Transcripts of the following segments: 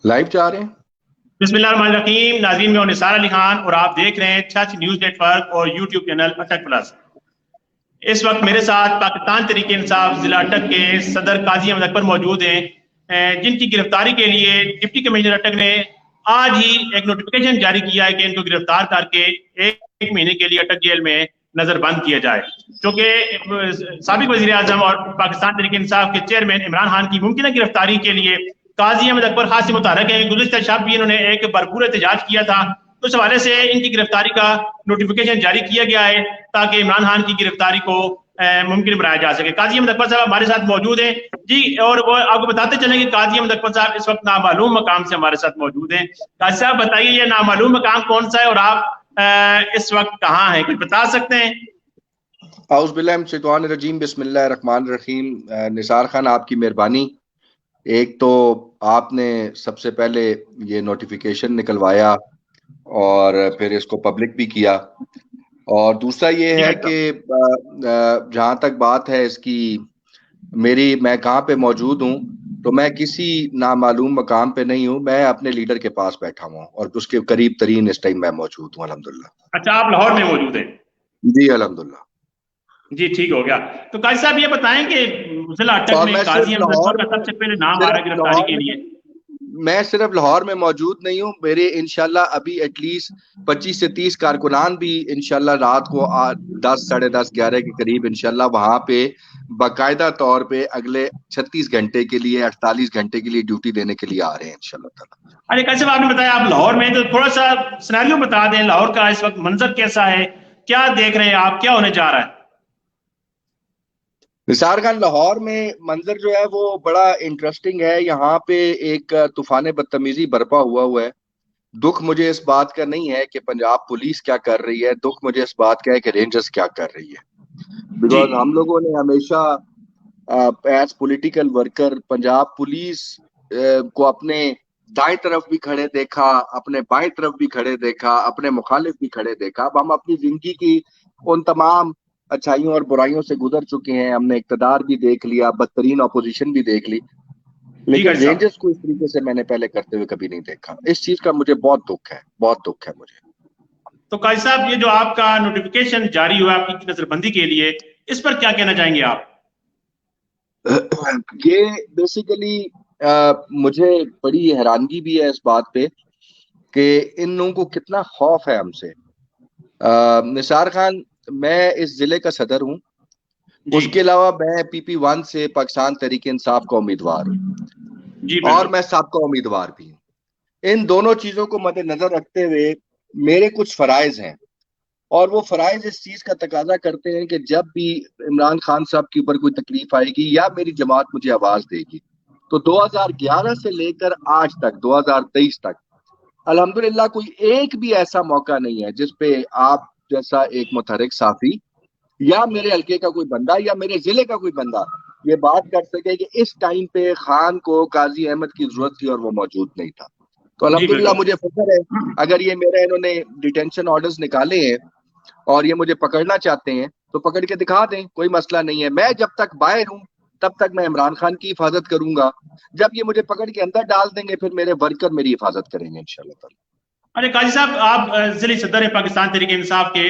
Live जा रहे हैं। बिस्मिल्लाहिर्रहमानिर्रहीम। नाज़रीन, मैं हूं निसार अली खान और आप देख रहे हैं सच न्यूज नेटवर्क और यूट्यूब चैनल अटक प्लस। इस वक्त मेरे साथ पाकिस्तान तहरीक इंसाफ जिला अटक के सदर काजी अहमद अकबर मौजूद हैं, जिनकी गिरफ्तारी के लिए डिप्टी कमिश्नर अटक ने आज ही एक नोटिफिकेशन जारी किया है कि इनको गिरफ्तार करके एक महीने के लिए अटक जेल में नजरबंद किया जाए। क्योंकि साबिक वजीर आजम और पाकिस्तान तहरीक इंसाफ के चेयरमैन इमरान खान की मुमकिन गिरफ्तारी के लिए काजी अहमद अकबर खास से मुतारक है। गुज़िश्ता शब भी इन्होंने एक भरपूर एहतजाज किया था, तो इस हवाले से इनकी गिरफ्तारी का नोटिफिकेशन जारी किया गया है ताकि इमरान खान की गिरफ्तारी को मुमकिन बनाया जा सके। काजी अहमद अकबर साहब हमारे साथ मौजूद हैं जी, और वो आपको बताते चलें कि काजी अहमद अकबर साहब इस वक्त नामालूम मकाम से हमारे साथ मौजूद हैं। काजी साहब बताइए, ये नामालूम मकाम कौन सा है और आप इस वक्त कहाँ हैं, कुछ बता सकते हैं? औज़ुबिल्लाहिमिनश्शैतानिर्रजीम, बिस्मिल्लाहिर्रहमानिर्रहीम। निसार खान, आपकी मेहरबानी। एक तो आपने सबसे पहले ये नोटिफिकेशन निकलवाया और फिर इसको पब्लिक भी किया, और दूसरा ये है कि जहाँ तक बात है इसकी, मैं कहाँ पे मौजूद हूँ, तो मैं किसी नामालूम मकाम पे नहीं हूँ। मैं अपने लीडर के पास बैठा हुआ और उसके करीब तरीन इस टाइम मैं मौजूद हूँ, अल्हम्दुलिल्लाह। अच्छा, आप लाहौर में मौजूद हैं? जी अल्हम्दुलिल्लाह। जी, ठीक हो गया। तो काजी साहब ये बताएं कि जिला अटक में काजी अहमद अकबर का सबसे पहले नाम आ रहा है गिरफ्तारी के लिए। मैं सिर्फ लाहौर में मौजूद नहीं हूँ, मेरे इंशाल्लाह अभी एटलीस्ट 25 से 30 कारकुनान भी इंशाल्लाह रात को 10, साढ़े 10, 11 के करीब इंशाल्लाह वहां पे बाकायदा तौर पे अगले 36 घंटे के लिए, 48 घंटे के लिए ड्यूटी देने के लिए आ रहे हैं इंशाल्लाह ताला। अरे कैसे आपने बताया आप लाहौर में, तो थोड़ा सा सिनेरियो बता दें, लाहौर का इस वक्त मंजर कैसा है, क्या देख रहे हैं आप, क्या होने जा रहा है? निसार खान, लाहौर में मंजर जो है वो बड़ा इंटरेस्टिंग है। यहाँ पे एक तूफान बदतमीजी बरपा हुआ है। दुख मुझे इस बात का नहीं है कि पंजाब पुलिस क्या कर रही है, दुख मुझे इस बात का है कि रेंजर्स क्या कर रही है। जी बिकॉज हम लोगों ने हमेशा as political worker Punjab police को अपने दाएं तरफ भी खड़े देखा, अपने बाएं तरफ भी खड़े देखा, अपने मुखालिफ भी खड़े देखा। अब हम अपनी जिंदगी की उन तमाम अच्छाइयों और बुराइयों से गुजर चुके हैं। हमने इक्तदार भी देख लिया, बदतरीन अपोजिशन भी देख ली, जी लेकिन काजी साहब। रेंजर्स को इस तरीके से मैंने पहले करते हुए कभी नहीं देखा। इस चीज का मुझे बहुत दुख है, बहुत दुख है मुझे। तो काजी साहब, ये जो आपका नोटिफिकेशन जारी हुआ आपकी नजरबंदी के लिए, इस पर क्या कहना चाहेंगे आप? ये बेसिकली मुझे बड़ी हैरानगी भी है इस बात पे कि इन लोगों को कितना खौफ है हमसे। निसार खान, मैं इस जिले का सदर हूँ, जी उसके अलावा मैं PP1 से पाकिस्तान तहरीक इंसाफ का उम्मीदवार हूँ, जी और बिल्कुल। मैं साबका उम्मीदवार भी हूँ। इन दोनों चीजों को मद्देनजर रखते हुए मेरे कुछ फराइज हैं, और वो फराइज इस चीज का तकाजा करते हैं कि जब भी इमरान खान साहब के ऊपर कोई तकलीफ आएगी या मेरी जमात मुझे आवाज देगी, तो 2011 से लेकर आज तक 2023 तक अल्हम्दुलिल्लाह कोई एक भी ऐसा मौका नहीं है जिसपे आप जैसा एक मुतहरिक साफी या मेरे हल्के का कोई बंदा या मेरे जिले का कोई बंदा ये बात कर सके कि इस टाइम पे खान को काजी अहमद की जरूरत थी और वो मौजूद नहीं था। तो जी अल्हम्दुलिल्लाह बिल्कुल। मुझे फख्र है, अगर ये मेरा इन्होंने डिटेंशन ऑर्डर्स निकाले हैं और ये मुझे पकड़ना चाहते हैं तो पकड़ के दिखा दें, कोई मसला नहीं है। मैं जब तक बाहर हूं तब तक मैं इमरान खान की हिफाजत करूंगा। जब ये मुझे पकड़ के अंदर डाल देंगे फिर मेरे वर्कर मेरी हिफाजत करेंगे इंशाल्लाह। अरे काजी साहब, आप जिले सदर है पाकिस्तान तहरीक इंसाफ के।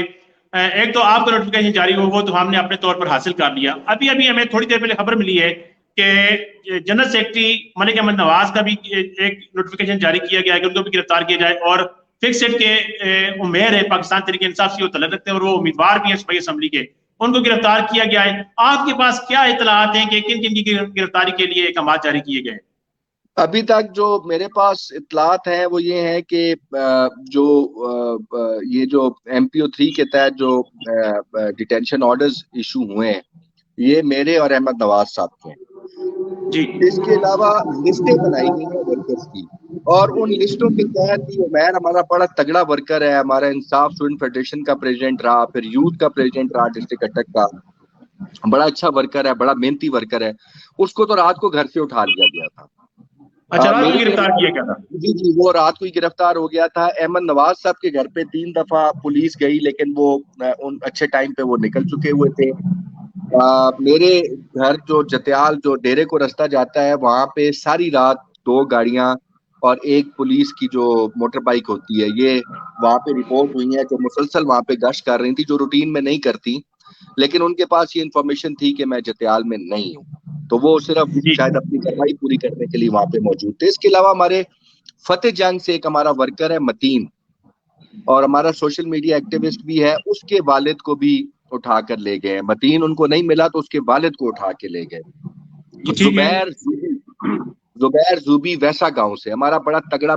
एक तो आपका नोटिफिकेशन जारी हुआ, वो तो हमने अपने तौर पर हासिल कर लिया। अभी अभी हमें थोड़ी देर पहले खबर मिली है कि जनरल सेक्रेटरी मलिक अहमद नवाज का भी एक नोटिफिकेशन जारी किया गया है कि उनको भी गिरफ्तार किया जाए, और फिक्स सीट के उम्मीदवार है पाकिस्तान तहरीक इंसाफ से वो तल्लुक रखते हैं और वो उम्मीदवार भी हैं सूबाई असम्बली के, उनको गिरफ्तार किया गया है। आपके पास क्या इतलात हैं कि किन किन की गिरफ्तारी के लिए अहकाम जारी किए गए? अभी तक जो मेरे पास इतलात हैं वो ये है कि ये जो MPO 3 के तहत जो डिटेंशन ऑर्डर्स इशू हुए हैं, ये मेरे और अहमद नवाज साहब के हैं। जी इसके अलावा लिस्टें बनाई गई हैं वर्कर्स की, और उन लिस्टों के तहत ही उमैर हमारा बड़ा तगड़ा वर्कर है, हमारा इंसाफ स्टूडेंट फेडरेशन का प्रेसिडेंट रहा, फिर यूथ का प्रेसिडेंट रहा डिस्ट्रिक्ट अटक का। बड़ा अच्छा वर्कर है, बड़ा मेहनती वर्कर है। उसको तो रात को घर से उठा लिया गया था। अच्छा, रात को मेरी गिरफ्तार गिरफ्तारी, किया गया था? जी जी, वो रात को ही गिरफ्तार हो गया था। अहमद नवाज साहब के घर पे 3 दफा पुलिस गई, लेकिन वो उन अच्छे टाइम पे वो निकल चुके हुए थे। मेरे घर जो जतियाल जो डेरे को रास्ता जाता है वहां पे सारी रात 2 गाड़ियां और एक पुलिस की जो मोटर बाइक होती है, ये वहां पे रिपोर्ट हुई है, जो मुसलसल वहां पे गश्त कर रही थी, जो रूटीन में नहीं करती, लेकिन उनके पास ये इंफॉर्मेशन थी कि मैं जतियाल में नहीं हूँ, तो वो सिर्फ जी शायद अपनी कार्रवाई पूरी करने के लिए वहां पे मौजूद थे। इसके अलावा हमारे फतेह जंग से एक हमारा वर्कर है मतीन, और हमारा सोशल मीडिया एक्टिविस्ट भी है, उसके वालिद को भी उठा कर ले गए। मतीन उनको नहीं मिला तो उसके वालिद को उठा के ले गए। जी ठीक है। जुबैर जूबी वैसा गांव से हमारा बड़ा तगड़ा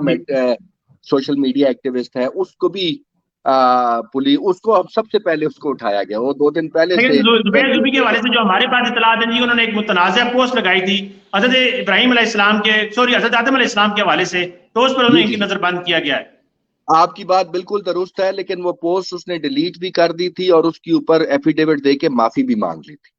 सोशल मीडिया एक्टिविस्ट है, उसको भी पुलिस, उसको अब सबसे पहले उसको उठाया गया, वो 2 दिन पहले लेकिन से जुबैर जुबी के हवाले से जो हमारे पास इतलात है जी, उन्होंने एक मुतनाज़ा पोस्ट लगाई थी हजरत इब्राहिम अलैहिस्सलाम के, सॉरी हजरत आदम अलैहिस्सलाम के हवाले से, तो उस पर जी उन्हें जी इनकी जी, नजर बंद किया गया है। आपकी बात बिल्कुल दुरुस्त है, लेकिन वो पोस्ट उसने डिलीट भी कर दी थी और उसके ऊपर एफिडेविट दे के माफी भी मांग ली थी।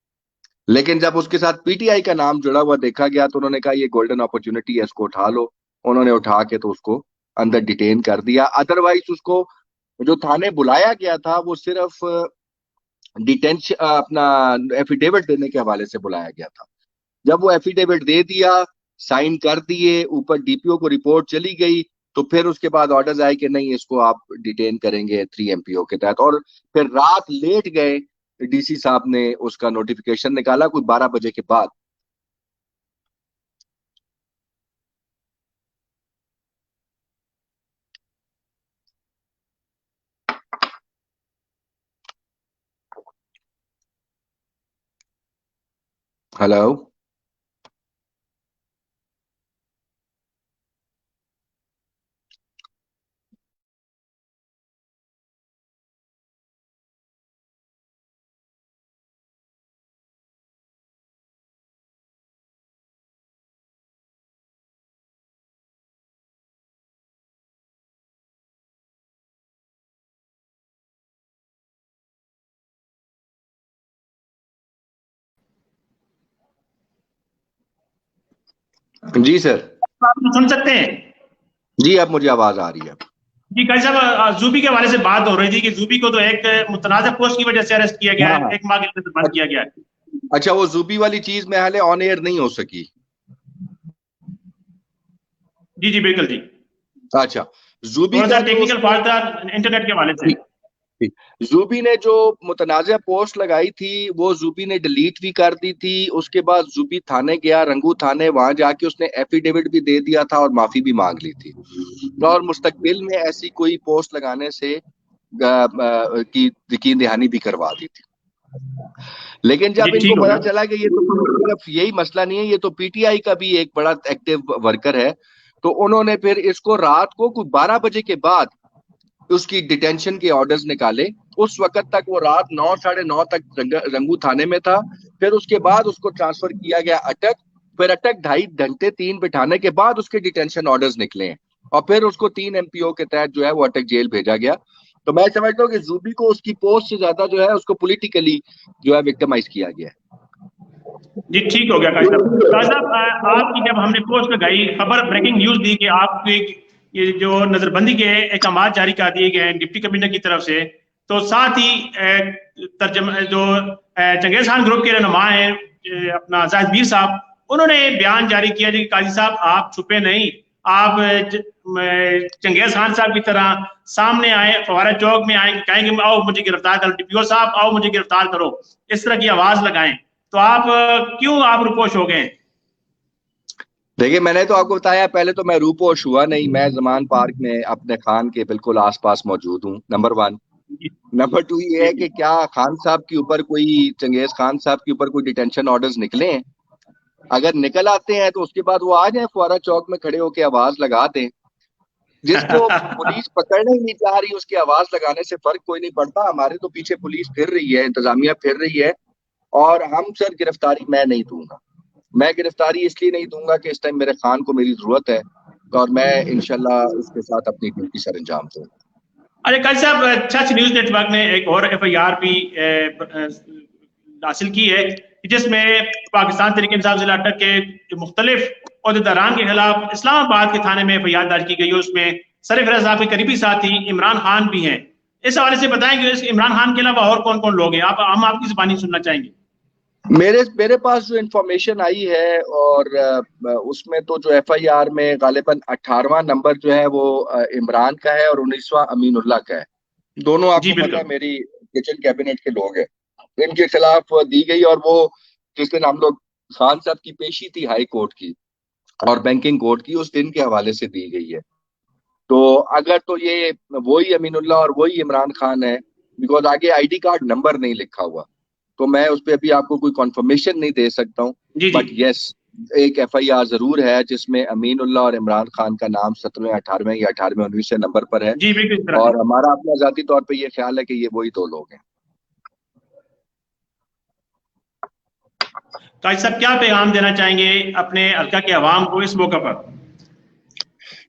लेकिन जब उसके साथ पीटीआई का नाम जुड़ा हुआ देखा गया तो उन्होंने कहा ये गोल्डन अपॉर्चुनिटी है, इसको उठा लो। उन्होंने उठा के तो उसको अंदर डिटेन कर दिया। अदरवाइज उसको जो थाने बुलाया गया था वो सिर्फ डिटेंशन, अपना एफिडेविट देने के हवाले से बुलाया गया था। जब वो एफिडेविट दे दिया, साइन कर दिए, ऊपर डीपीओ को रिपोर्ट चली गई, तो फिर उसके बाद ऑर्डर्स आए कि नहीं, इसको आप डिटेन करेंगे 3 MPO के तहत। और फिर रात लेट गए, डीसी साहब ने उसका नोटिफिकेशन निकाला कोई 12 बजे के बाद। हेलो। जी सर। आप सुन सकते हैं? जी, अब मुझे आवाज आ रही है। जी काजी साहब, जूबी के हवाले से बात हो रही थी कि जूबी को तो एक मुतनाज़ा पोस्ट की वजह से अरेस्ट किया गया हाँ है, हाँ। 1 माह के लिए बंद किया गया है। अच्छा, वो जूबी वाली चीज में हाले ऑन एयर नहीं हो सकी। जी जी बिल्कुल जी, अच्छा, जूबी थोड़ा सा का जो टेक्निकल उसने, फॉल्ट था इंटरनेट के हवाले से। ठीक। जूबी ने जो मुतनाज़ा पोस्ट लगाई थी वो जूबी ने डिलीट भी कर दी थी। उसके बाद जूबी थाने गया, रंगू थाने, वहां जाके उसने एफिडेविट भी दे दिया था और माफी भी मांग ली थी, और मुस्तकबिल में ऐसी कोई पोस्ट लगाने से की यकीन दहानी भी करवा दी थी। लेकिन जी जब इनको ठीक हो पता गया। चला कि ये तो सिर्फ यही मसला नहीं है, ये तो पीटीआई का भी एक बड़ा एक्टिव वर्कर है, तो उन्होंने फिर इसको रात को कुछ 12 बजे के बाद उसकी डिटेंशन के ऑर्डर्स निकाले। उस वक्त तक वो रात 9 साढ़े 9 तक रंगू थाने में था। फिर उसके बाद उसको ट्रांसफर किया गया अटक। फिर अटक 2.5 घंटे 3 बिठाने के बाद उसके डिटेंशन ऑर्डर्स निकले हैं, और फिर उसको 3 MPO के तहत जो है वो अटक जेल भेजा गया। तो मैं समझता हूँ कि जूबी को उसकी पोस्ट से ज्यादा जो है उसको पॉलिटिकली जो है विक्टिमाइज किया गया जी ठीक हो गया काजी साहब। काजी साहब, आपकी जब हमने पोस्ट लगाई, खबर ब्रेकिंग न्यूज दी कि आपको ये जो नजरबंदी के अहकाम जारी कर दिए गए हैं डिप्टी कमिश्नर की तरफ से, तो साथ ही तर्जमा जो चंगेज खान ग्रुप के रहनुमा हैं अपना जाहिद मीर साहब, उन्होंने बयान जारी किया जी काजी साहब आप छुपे नहीं, आप चंगेज खान साहब की तरह सामने आए, फवारा चौक में आए, कहेंगे आओ मुझे गिरफ्तार करो, डीपीओ साहब आओ मुझे गिरफ्तार करो, इस तरह की आवाज लगाएं। तो आप क्यों आप रुपोश हो गए? देखिए, मैंने तो आपको बताया, पहले तो मैं रूपोश हुआ नहीं, मैं जमान पार्क में अपने खान के बिल्कुल आसपास मौजूद हूँ, नंबर 1। जी नंबर 2 ये जी है कि क्या खान साहब के ऊपर कोई, चंगेज खान साहब के ऊपर कोई डिटेंशन ऑर्डर्स निकले हैं? अगर निकल आते हैं तो उसके बाद वो आ जाए फुआरा चौक में खड़े होकर आवाज लगा दें। जिसको पुलिस पकड़ने ही नहीं चाह रही उसकी आवाज लगाने से फर्क कोई नहीं पड़ता। हमारे तो पीछे पुलिस फिर रही है, इंतजामिया फिर रही है, और हम सर गिरफ्तारी मैं नहीं दूंगा। मैं गिरफ्तारी इसलिए नहीं दूंगा कि इस टाइम मेरे खान को मेरी जरूरत है, और मैं इंशाल्लाह उसके साथ अपनी ड्यूटी सर अंजाम दूंगा। अरे काजी साहब, सच न्यूज नेटवर्क ने एक और एफआईआर भी हासिल की है जिसमें पाकिस्तान तहरीक इंसाफ जिला अटक के मुख्तलिफ अहदेदारान के खिलाफ इस्लामाबाद के थाने में एफआईआर दर्ज की गई है। उसमें सरफराज साहब के करीबी साथी इमरान खान भी हैं। इस हवाले से बताएंगे इमरान खान के अलावा और कौन कौन लोग हैं? आप हम आपकी जुबानी सुनना चाहेंगे। मेरे मेरे पास जो इंफॉर्मेशन आई है, और उसमें तो जो एफआईआर में गालिबन 18वां नंबर जो है वो इमरान का है, और 19वां अमीनुल्लाह का है। दोनों जी आपको पता है बिल्कुल। मेरी किचन कैबिनेट के लोग हैं। इनके खिलाफ दी गई, और वो जिस दिन हम लोग खान साहब की पेशी थी हाई कोर्ट की और बैंकिंग कोर्ट की, उस दिन के हवाले से दी गई है। तो अगर तो ये वही अमीनुल्लाह और वही इमरान खान है, बिकॉज आगे आईडी कार्ड नंबर नहीं लिखा हुआ, तो मैं उस पर अभी आपको कोई कंफर्मेशन नहीं दे सकता हूँ। जी जी। बट यस, एक एफआईआर जरूर है जिसमें अमीनुल्लाह और इमरान खान का नाम 17वें 18वें या 18वें 19वें नंबर पर है। जी बिल्कुल इस तरह से। और हमारा अपना जाती तौर पे ये ख्याल है कि ये वही दो लोग हैं। काजी साहब, क्या पैगाम देना चाहेंगे अपने हल्का के अवाम को इस मौके पर?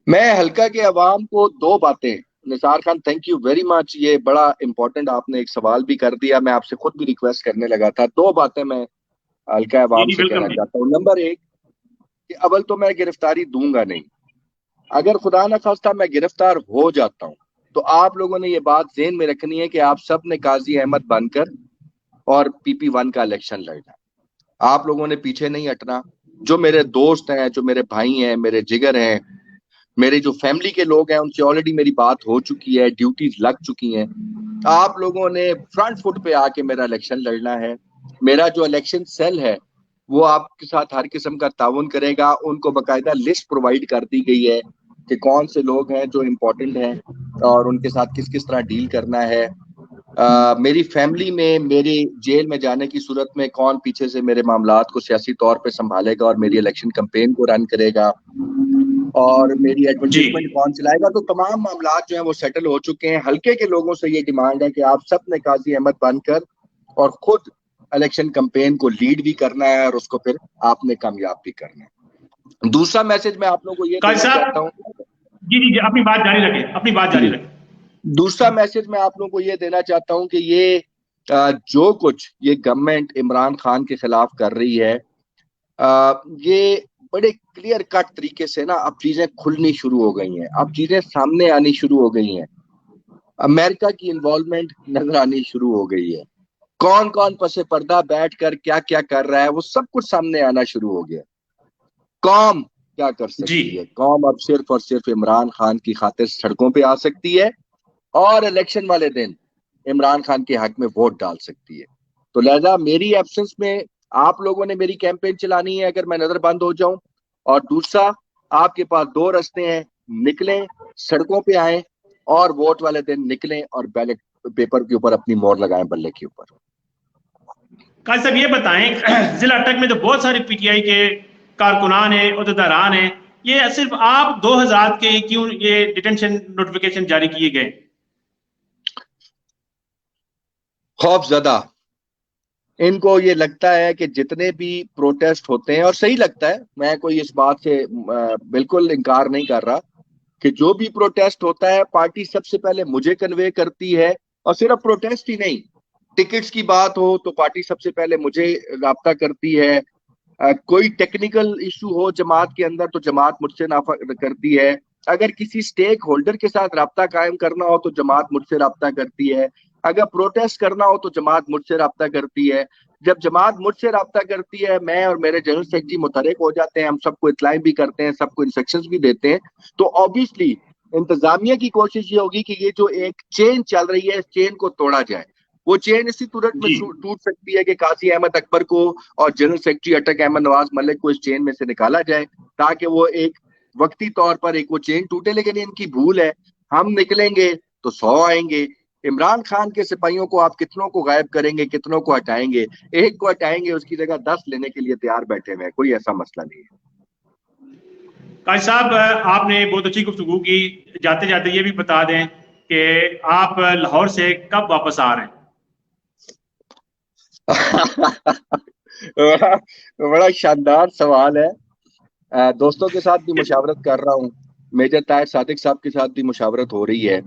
मैं हल्का के अवाम को दो बातें, Nisar Khan thank you very much, ये बड़ा इंपॉर्टेंट आपने एक सवाल भी कर दिया, मैं आपसे खुद भी रिक्वेस्ट करने लगा था। दो बातें मैं हल्का जी अवाम जी से वेलकम कहना जी। चाहता हूँ। नंबर एक, कि अव्वल तो मैं गिरफ्तारी दूंगा नहीं। अगर खुदा न खास्ता मैं गिरफ्तार हो जाता हूँ, तो आप लोगों ने ये बात ज़हन में रखनी है कि आप सब ने काजी अहमद बनकर और PP1 का इलेक्शन लड़ना। आप लोगों ने पीछे नहीं हटना। जो मेरे दोस्त हैं, जो मेरे भाई हैं, मेरे जिगर हैं, मेरे जो फैमिली के लोग हैं, उनसे ऑलरेडी मेरी बात हो चुकी है, ड्यूटीज लग चुकी हैं। आप लोगों ने फ्रंट फुट पे आके मेरा इलेक्शन लड़ना है। मेरा जो इलेक्शन सेल है वो आपके साथ हर किस्म का ताउन करेगा। उनको बकायदा लिस्ट प्रोवाइड कर दी गई है कि कौन से लोग हैं जो इम्पोर्टेंट हैं और उनके साथ किस किस तरह डील करना है। मेरी फैमिली में मेरी जेल में जाने की सूरत में कौन पीछे से मेरे मामलात को सियासी तौर पे संभालेगा और मेरी इलेक्शन कैंपेन को रन करेगा, और मेरी जी। एडवर्टीजमेंट कौन चलाएगा। तो तमाम मामला जो है वो सेटल हो चुके हैं। हल्के के लोगों से ये डिमांड है कि आप सब ने काजी अहमद बनकर और खुद इलेक्शन कैंपेन को लीड भी करना है, और उसको फिर आपने कामयाब भी करना है। दूसरा मैसेज मैं आप लोगों को ये काजी देना चाहता साहब, हूँ। जी जी जी, अपनी बात जारी रखें, अपनी बात जारी जी, रखें। दूसरा मैसेज मैं आप लोगों को ये देना चाहता हूँ कि ये जो कुछ ये गवर्नमेंट इमरान खान के खिलाफ कर रही है, ये बड़े क्लियर कट तरीके से ना अब चीजें खुलनी शुरू हो गई हैं, अब चीजें सामने आनी शुरू हो गई हैं। अमेरिका की इन्वॉल्वमेंट नजर आनी शुरू हो गई है। कौन कौन पसे पर्दा बैठ कर क्या क्या कर रहा है वो सब कुछ सामने आना शुरू हो गया। कौम क्या कर जी। सकती है? कौम अब सिर्फ और सिर्फ इमरान खान की खातिर सड़कों पे आ सकती है, और इलेक्शन वाले दिन इमरान खान के हक में वोट डाल सकती है। तो लिहाजा मेरी एब्सेंस में आप लोगों ने मेरी कैंपेन चलानी है अगर मैं नजरबंद हो जाऊं। और दूसरा, आपके पास दो रास्ते हैं, निकलें, सड़कों पे आए, और वोट वाले दिन निकलें और बैलेट पेपर के ऊपर अपनी मोहर लगाएं बल्ले के ऊपर। काजी साहब, ये बताएं, जिला अटक में तो बहुत सारे पीटीआई के कारकुनान हैं, अहदेदारान हैं, ये सिर्फ आप 2000 के क्यों ये डिटेंशन नोटिफिकेशन जारी किए गए? खौफ ज्यादा, इनको ये लगता है कि जितने भी प्रोटेस्ट होते हैं, और सही लगता है, मैं कोई इस बात से बिल्कुल इनकार नहीं कर रहा, कि जो भी प्रोटेस्ट होता है पार्टी सबसे पहले मुझे कन्वे करती है। और सिर्फ प्रोटेस्ट ही नहीं, टिकट्स की बात हो तो पार्टी सबसे पहले मुझे राब्ता करती है। कोई टेक्निकल इशू हो जमात के अंदर तो जमात मुझसे नाफा करती है। अगर किसी स्टेक होल्डर के साथ राब्ता कायम करना हो तो जमात मुझसे राब्ता करती है। अगर प्रोटेस्ट करना हो तो जमात मुझसे राब्ता करती है। जब जमात मुझसे राब्ता करती है, मैं और मेरे जनरल सेक्रेटरी मुतहरिक हो जाते हैं, हम सबको इतलाएं भी करते हैं, सबको इंस्ट्रक्शंस भी देते हैं। तो ऑब्वियसली इंतजामिया की कोशिश ये होगी कि ये जो एक चेन चल रही है, इस चेन को तोड़ा जाए। वो चेन इसी सूरत में जी। टूट सकती है कि काजी अहमद अकबर को और जनरल सेक्रेटरी अटक अहमद नवाज मलिक को इस चेन में से निकाला जाए, ताकि वो एक वक्ती तौर पर एक वो चेन टूटे। लेकिन इनकी भूल है, हम निकलेंगे तो 100 आएंगे। इमरान खान के सिपाहियों को आप कितनों को गायब करेंगे, कितनों को हटाएंगे? एक को हटाएंगे, उसकी जगह 10 लेने के लिए तैयार बैठे हुए हैं, कोई ऐसा मसला नहीं है। काजी साहब, आपने बहुत अच्छी गुफ्तगू की। जाते जाते ये भी बता दें कि आप लाहौर से कब वापस आ रहे हैं? बड़ा बड़ा शानदार सवाल है। दोस्तों के साथ भी मुशावरत कर रहा हूँ। मेजर ताहिर सादिक साहब के साथ भी मुशावरत हो रही है,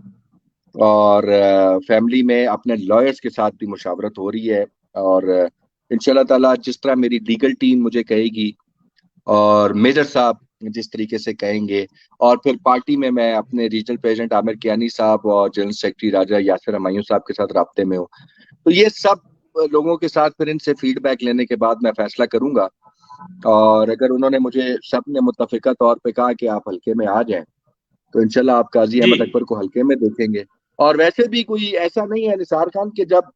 और फैमिली में अपने लॉयर्स के साथ भी मुशावरत हो रही है। और इंशाल्लाह ताला जिस तरह मेरी लीगल टीम मुझे कहेगी और मेजर साहब जिस तरीके से कहेंगे, और फिर पार्टी में मैं अपने रीजनल प्रेसिडेंट आमिर कियानी साहब और जनरल सेक्रेटरी राजा यासिर हमायूं साहब के साथ राब्ते में हूँ। तो ये सब लोगों के साथ फिर इनसे फीडबैक लेने के बाद मैं फैसला करूंगा, और अगर उन्होंने मुझे सब ने मुत्तफिका तौर पे कहा कि आप हल्के में आ जाएं, तो इंशाल्लाह आप काजी जी अहमद अकबर को हल्के में देखेंगे। और वैसे भी कोई ऐसा नहीं है निसार खान के, जब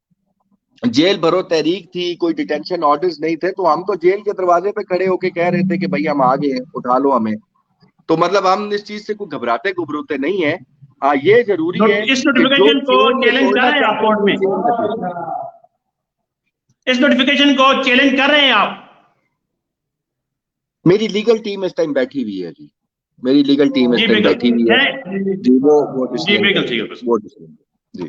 जेल भरो तहरीक थी, कोई डिटेंशन ऑर्डर्स नहीं थे, तो हम तो जेल के दरवाजे पे खड़े होके कह रहे थे कि भाई हम आ गए हैं, उठा लो हमें। तो मतलब हम इस चीज से कोई घबराते घबराते नहीं है। ये जरूरी है इस कि जो नोटिफिकेशन को चेन में चैलेंज कर तोड़ना रहे हैं आप चाहते हैं कोर्ट वो में? चेन में तोड़ें। इस नोटिफिकेशन को चैलेंज कर रहे हैं आप? मेरी लीगल टीम इस टाइम बैठी हुई है जी, मेरी लीगल टीम इस जी टाइम बैठी बिल्कुल हुई है है। जी, वो जी डिसीजन बिल्कुल ठीक करेंगे, है। वो डिसीजन जी।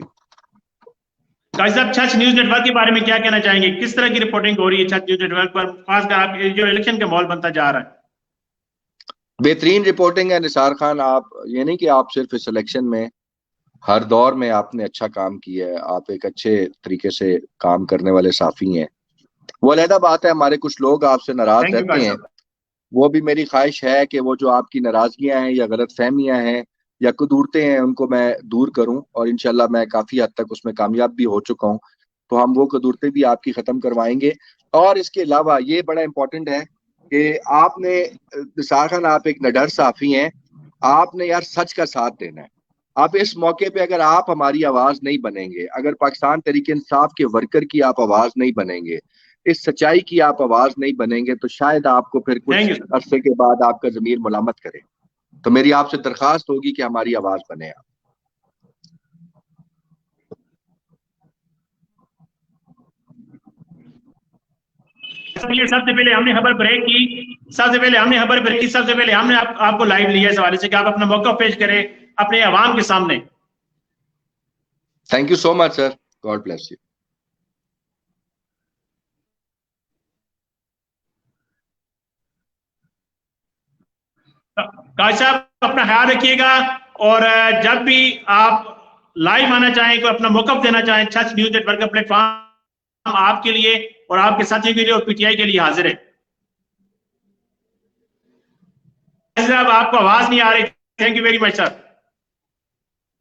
काजी साहब, छछ न्यूज नेटवर्क के बारे में क्या कहना चाहेंगे? किस तरह की रिपोर्टिंग हो रही है छछ न्यूज नेटवर्क पर, खासकर आप जो इलेक्शन का माहौल बनता जा रहा है? बेहतरीन रिपोर्टिंग है निसार खान। आप ये नहीं कि आप सिर्फ इस इलेक्शन में, हर दौर में आपने अच्छा काम किया है, आप एक अच्छे तरीके से काम करने वाले साफी हैं। वो अलहदा बात है, हमारे कुछ लोग आपसे नाराज थैंक यू रहते काजी हैं। साहब। वो भी मेरी ख्वाहिश है कि वो जो आपकी नाराजगियां हैं या गलत फहमियां हैं या कुदूरतें हैं, उनको मैं दूर करूं, और इंशाल्लाह मैं काफी हद तक उसमें कामयाब भी हो चुका हूं। तो हम वो कुदूरतें भी आपकी खत्म करवाएंगे। और इसके अलावा ये बड़ा इंपॉर्टेंट है कि आपने, निसार खान आप एक निडर साफी हैं, आपने यार सच का साथ देना है। अब इस मौके पे अगर आप हमारी आवाज नहीं बनेंगे, अगर पाकिस्तान तहरीक इंसाफ के वर्कर की आप आवाज नहीं बनेंगे, इस सच्चाई की आप आवाज नहीं बनेंगे, तो शायद आपको फिर थैंक कुछ यू सर। अरसे के बाद आपका जमीर मुलामत करे। तो मेरी आपसे दरखास्त होगी कि हमारी आवाज बने आप। सबसे पहले हमने खबर ब्रेक की, सबसे पहले हमने आपको लाइव लिया इस हवाले से कि आप अपना मौका पेश करें अपने अवाम के सामने। Thank you so much sir, God bless you. Kazi साहब, अपना ख्याल रखिएगा, और जब भी आप लाइव आना चाहें, कोई अपना मौका देना चाहें, छछ न्यूज नेटवर्क का प्लेटफॉर्म आपके लिए और आपके साथियों के लिए और पीटीआई के लिए हाजिर है। काजी साहब, आपको आवाज नहीं आ रही। Thank you very much sir.